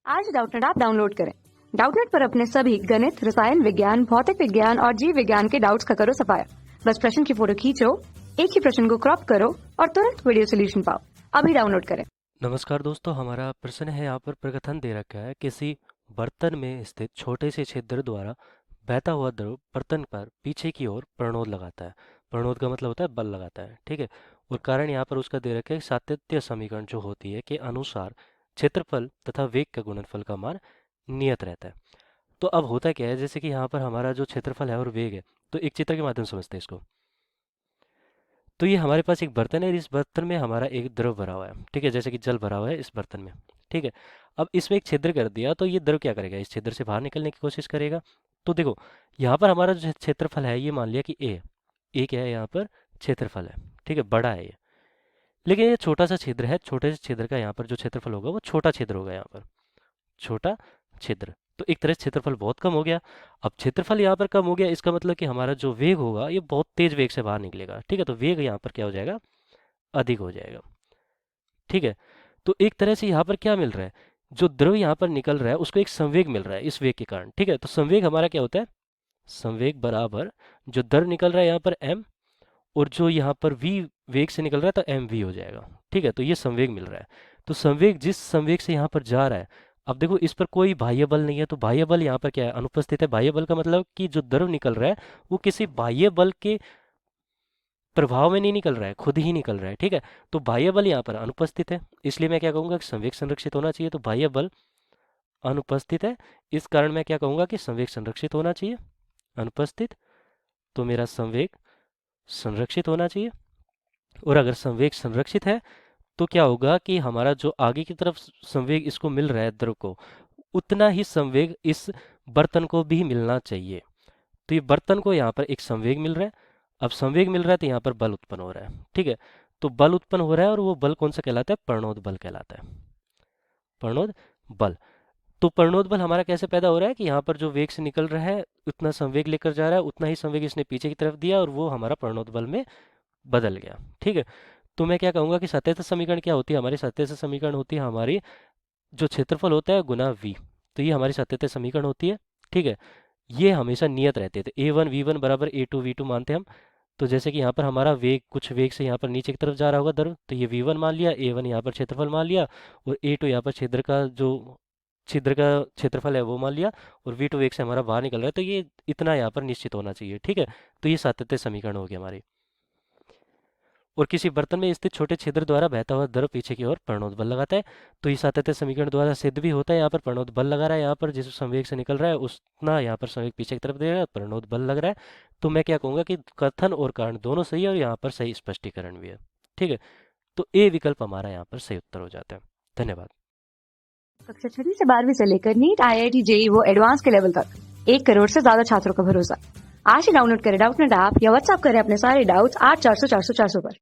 आज Doubtnut app download करें। Doubtnut पर अपने सभी गणित, रसायन विज्ञान, भौतिक विज्ञान और जीव विज्ञान के डाउट्स का करो सफाया। बस प्रश्न की फोटो खींचो, एक ही प्रश्न को क्रॉप करो और तुरंत वीडियो सोल्यूशन पाओ। अभी डाउनलोड करें। नमस्कार दोस्तों, हमारा प्रश्न है यहाँ पर प्रकथन दे रखा है। किसी बर्तन में स्थित छोटे से छिद्र द्वारा बहता हुआ द्रव बर्तन पर पीछे की ओर प्रणोद लगाता है। प्रणोद का मतलब होता है बल लगाता है, ठीक है। और कारण यहाँ पर उसका दे रखा है सातत्य समीकरण जो होती है के अनुसार क्षेत्रफल तथा वेग का गुणनफल का मान नियत रहता है। तो अब होता क्या है, जैसे कि यहाँ पर हमारा जो क्षेत्रफल है और वेग है, तो एक चित्र के माध्यम से समझते हैं इसको। तो ये हमारे पास एक बर्तन है और इस बर्तन में हमारा एक द्रव भरा हुआ है, ठीक है, जैसे कि जल भरा हुआ है इस बर्तन में, ठीक है। अब इसमें एक छिद्र कर दिया तो ये द्रव क्या करेगा, इस छिद्र से बाहर निकलने की कोशिश करेगा। तो देखो यहाँ पर हमारा जो क्षेत्रफल है ये मान लिया कि ए क्या है, यहाँ पर क्षेत्रफल है, ठीक है, बड़ा है ये। लेकिन ये छोटा सा छिद्र है, छोटे से छिद्र का यहाँ पर जो क्षेत्रफल होगा वो छोटा छिद्र होगा, यहाँ पर छोटा छिद्र। तो एक तरह से क्षेत्रफल बहुत कम हो गया। अब क्षेत्रफल यहाँ पर कम हो गया, इसका मतलब कि हमारा जो वेग होगा ये बहुत तेज वेग से बाहर निकलेगा, ठीक है। तो वेग यहाँ पर क्या हो जाएगा, अधिक हो जाएगा, ठीक है। तो एक तरह से यहाँ पर क्या मिल रहा है, जो द्रव यहाँ पर निकल रहा है उसको एक संवेग मिल रहा है इस वेग के कारण, ठीक है। तो संवेग हमारा क्या होता है, संवेग बराबर जो द्रव निकल रहा है यहाँ पर m, और जो यहाँ पर v वेग से निकल रहा है तो mv हो जाएगा, ठीक है। तो ये संवेग मिल रहा है। तो संवेग जिस संवेग से यहाँ पर जा रहा है, अब देखो इस पर कोई बाह्य बल नहीं है, तो बाह्य बल यहाँ पर क्या है, अनुपस्थित है। बाह्य बल का मतलब कि जो द्रव निकल रहा है वो किसी बाह्य बल के प्रभाव में नहीं निकल रहा है, खुद ही निकल रहा है, ठीक है। तो बाह्य बल यहाँ पर अनुपस्थित है, इसलिए मैं क्या कहूँगा कि संवेग संरक्षित होना चाहिए। तो बाह्य बल अनुपस्थित है, इस कारण मैं क्या कहूँगा कि संवेग संरक्षित होना चाहिए, अनुपस्थित। तो मेरा संवेग संरक्षित होना चाहिए। और अगर संवेग संरक्षित है तो क्या होगा कि हमारा जो आगे की तरफ संवेग इसको मिल रहा है द्रव को, उतना ही संवेग इस बर्तन को भी मिलना चाहिए। तो ये बर्तन को यहाँ पर एक संवेग मिल रहा है। अब संवेग मिल रहा है तो यहाँ पर बल उत्पन्न हो रहा है, ठीक है। तो बल उत्पन्न हो रहा है और वो बल कौन सा कहलाता है, प्रणोद बल कहलाता है, प्रणोद बल। तो प्रणोद बल हमारा कैसे पैदा हो रहा है कि यहाँ पर जो वेग से निकल रहा है उतना संवेग लेकर जा रहा है, उतना ही संवेग इसने पीछे की तरफ दिया और वो हमारा प्रणोद बल में बदल गया, ठीक है। तो मैं क्या कहूँगा कि सातत्य समीकरण क्या होती है, हमारी सातत्य समीकरण होती है हमारी जो क्षेत्रफल होता है गुना v। तो ये हमारी सातत्य समीकरण होती है, ठीक है। ये हमेशा नियत रहते थे, a1 v1 बराबर a2 v2 मानते हैं हम। तो जैसे कि यहाँ पर हमारा वेग कुछ वेग से यहाँ पर नीचे की तरफ जा रहा होगा द्रव, तो ये v1 मान लिया, a1 यहाँ पर क्षेत्रफल मान लिया, और a2 यहाँ पर छिद्र का क्षेत्रफल है वो मान लिया, और v2 वेग से हमारा बाहर निकल रहा है, तो ये इतना यहाँ पर निश्चित होना चाहिए, ठीक है। तो ये सातत्य समीकरण हो गया हमारी। और किसी बर्तन में स्थित छोटे छिद्र द्वारा बहता हुआ द्रव पीछे की ओर प्रणोद बल लगाता है। तो ये सातत्य समीकरण द्वारा सिद्ध भी होता है, यहाँ पर प्रणोद बल लगा रहा है, यहाँ पर जिस संवेग से निकल रहा है उतना यहाँ पर संवेग पीछे की तरफ दे रहा है, प्रणोद बल लग रहा है। तो मैं क्या कहूँगा कि कथन और कारण दोनों सही है और यहाँ पर सही स्पष्टीकरण भी है, ठीक है। तो ए विकल्प हमारा यहाँ पर सही उत्तर हो जाता है। धन्यवाद। कक्षा 6 से 12वीं से लेकर नीट, IIT, JEE वो एडवांस के लेवल तक 1 करोड़ से ज्यादा छात्रों का भरोसा। आज ही डाउनलोड करें डाउटनेट ऐप या व्हाट्सएप करें अपने सारे डाउट्स 8400 400 400 पर।